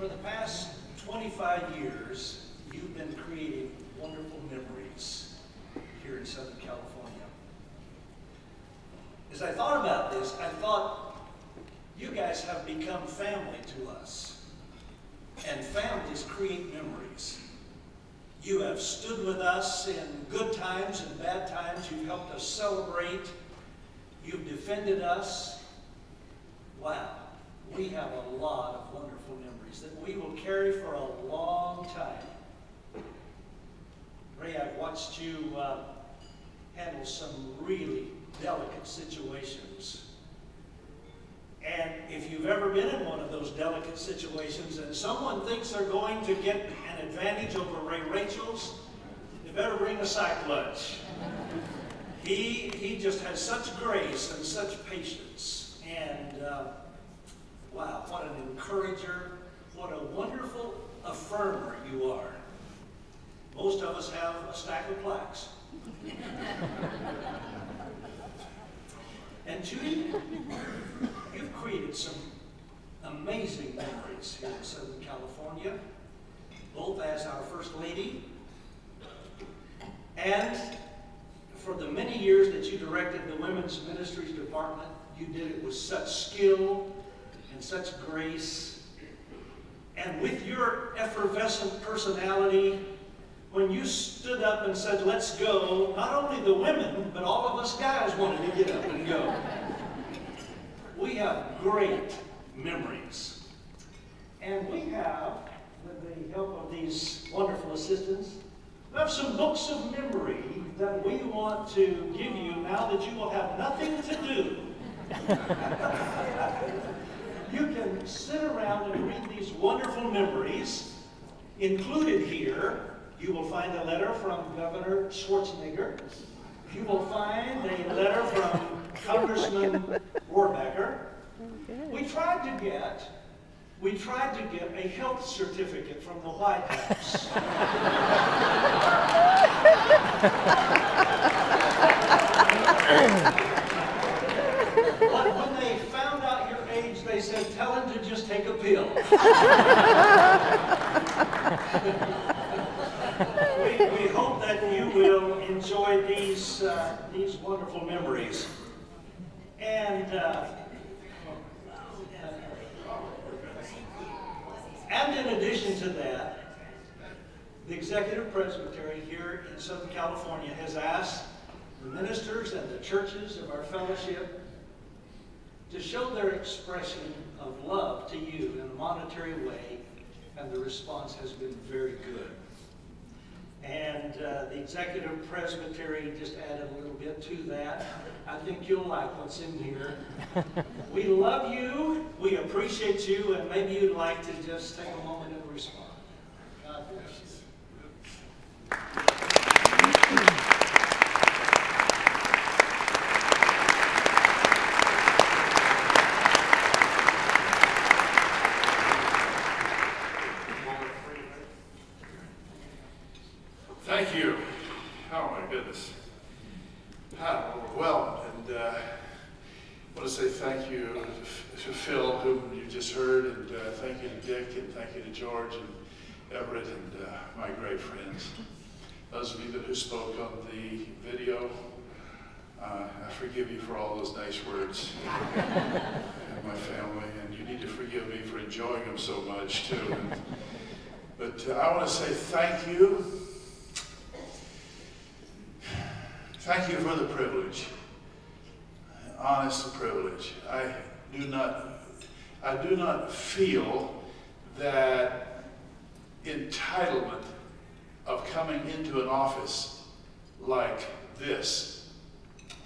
For the past 25 years, you've been creating wonderful memories here in Southern California. As I thought about this, I thought you guys have become family to us. And families create memories. You have stood with us in good times and bad times. You've helped us celebrate. You've defended us. Wow. We have a lot of wonderful memories that we will carry for a long time. Ray, I've watched you handle some really delicate situations. And if you've ever been in one of those delicate situations and someone thinks they're going to get an advantage over Ray Rachel's, you better bring a side lunch. He just has such grace and such patience. And wow, what an encourager, what a wonderful affirmer you are. Most of us have a stack of plaques. And Judy, you've created some amazing memories here in Southern California, both as our First Lady and for the many years that you directed the Women's Ministries Department. You did it with such skill and such grace. And with your effervescent personality, when you stood up and said, let's go, not only the women, but all of us guys wanted to get up and go. We have great memories. And we have, with the help of these wonderful assistants, we have some books of memory that we want to give you now that you will have nothing to do. You can sit around and read these wonderful memories. Included here, you will find a letter from Governor Schwarzenegger. You will find a letter from Congressman Rohrbacher. We tried to get a health certificate from the White House. But when they found out your age, they said, tell him to just take a pill. We hope that you will enjoy these wonderful memories. And in addition to that, the Executive Presbytery here in Southern California has asked the ministers and the churches of our fellowship to show their expression of love to you in a monetary way, and the response has been very good. And the Executive Presbytery just added a little bit to that. I think you'll like what's in here. We love you, we appreciate you, and maybe you'd like to just take a moment and respond. God bless you. Thank you. Oh my goodness. I'm overwhelmed. And I want to say thank you to Phil, whom you just heard, and thank you to Dick, and thank you to George and Everett, and my great friends. Those of you who spoke on the video, I forgive you for all those nice words. And my family, and you need to forgive me for enjoying them so much too. But I want to say thank you. Thank you for the privilege, honest privilege. I do not feel that entitlement of coming into an office like this,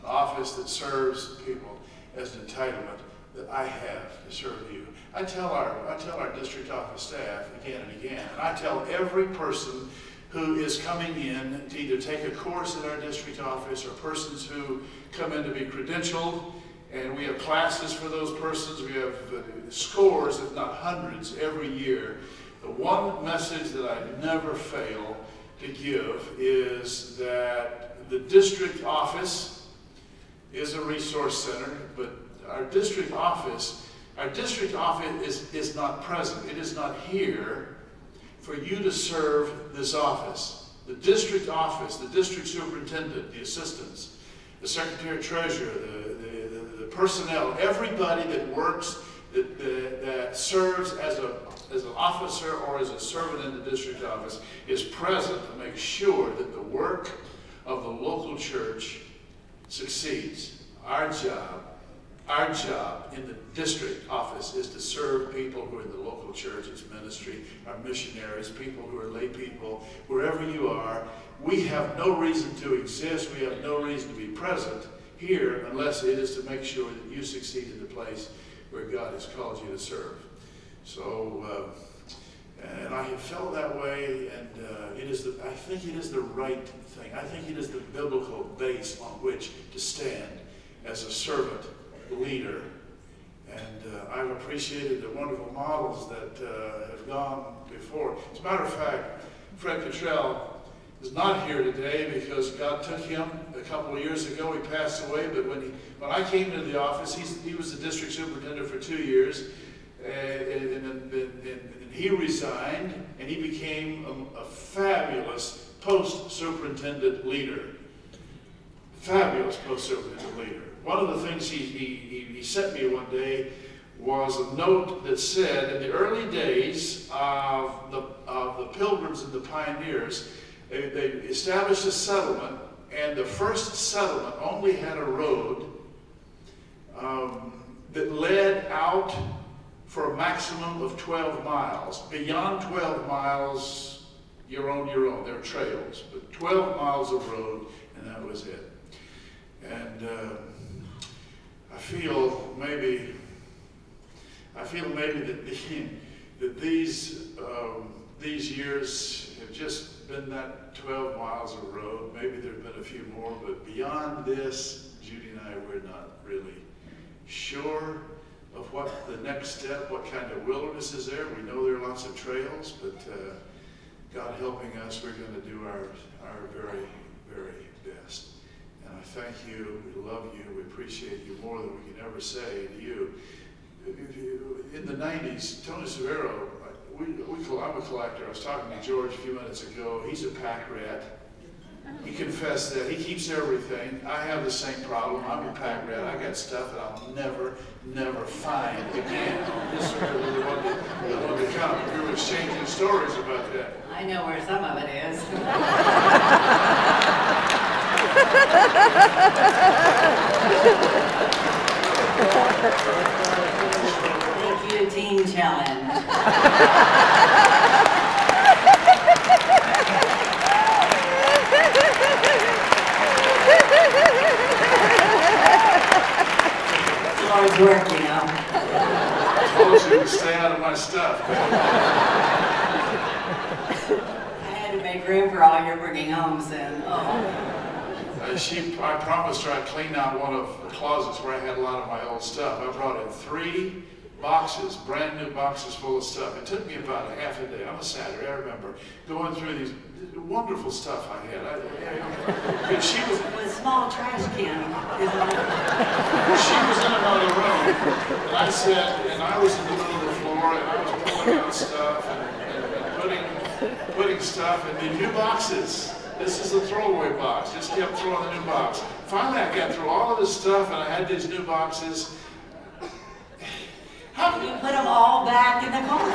an office that serves people, as an entitlement that I have to serve you. I tell our district office staff again and again, and I tell every person who is coming in to either take a course at our district office, or persons who come in to be credentialed, and we have classes for those persons. We have scores, if not hundreds, every year. The one message that I never fail to give is that the district office is a resource center, but our district office, I Our district office is not present. It is not here for you to serve this office. The district office, the district superintendent, the assistants, the secretary treasurer, the personnel, everybody that works, that serves as an officer or as a servant in the district office is present to make sure that the work of the local church succeeds. Our job in the district office is to serve people who are in the local church, its ministry, our missionaries, people who are lay people, wherever you are. We have no reason to exist. We have no reason to be present here unless it is to make sure that you succeed in the place where God has called you to serve. So, and I have felt that way, and I think it is the right thing. I think it is the biblical base on which to stand as a servant leader. And I've appreciated the wonderful models that have gone before. As a matter of fact, Fred Cottrell is not here today because God took him a couple of years ago. He passed away, but when I came into the office, he was the district superintendent for 2 years, and he resigned, and he became a fabulous post-superintendent leader. Fabulous post-superintendent leader. One of the things he sent me one day was a note that said, in the early days of the Pilgrims and the Pioneers, they established a settlement, and the first settlement only had a road that led out for a maximum of 12 miles. Beyond 12 miles, you're on your own. There are trails, but 12 miles of road, and that was it. And I feel maybe that these years have just been that 12 miles of road. Maybe there have been a few more, but beyond this, Judy and I, we're not really sure of what the next step, what kind of wilderness is there. We know there are lots of trails, but God helping us, we're going to do our very, very best. And I thank you, we love you, we appreciate you more than we can ever say to you. In the 90s, Tony Severo, I'm a collector. I was talking to George a few minutes ago. He's a pack rat. He confessed that. He keeps everything. I have the same problem. I'm a pack rat. I got stuff that I'll never find again. This is the one to come. We were exchanging stories about that. I know where some of it is. Thank you, Teen Challenge. It's always work, you know. I told you to stay out of my stuff. I had to make room for all you're bringing home soon. Oh. I promised her I'd clean out one of the closets where I had a lot of my old stuff. I brought in 3 boxes, brand new boxes full of stuff. It took me about a half a day. On a Saturday, I remember going through these wonderful stuff I had. She was with a small trash can. She was in another room, and I said, and I was in the middle of the floor, and I was pulling out stuff and putting stuff in the new boxes. This is a throwaway box. Just kept throwing the new box. Finally, I got through all of this stuff, and I had these new boxes. How did you put them all back in the car?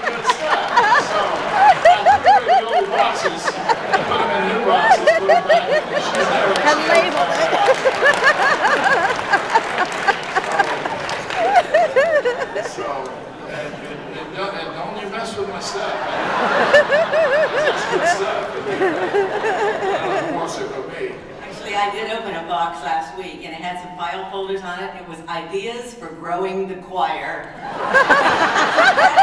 Good stuff. So I took the old boxes and put them in new boxes, put them back in the machine. And labeled it. So, and don't you mess with my stuff. That's good stuff. I don't know who wants it but me. Actually, I did open a box last week, and it had some file folders on it. It was ideas for growing the choir.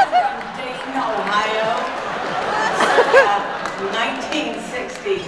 From Dayton, Ohio, circa 1962.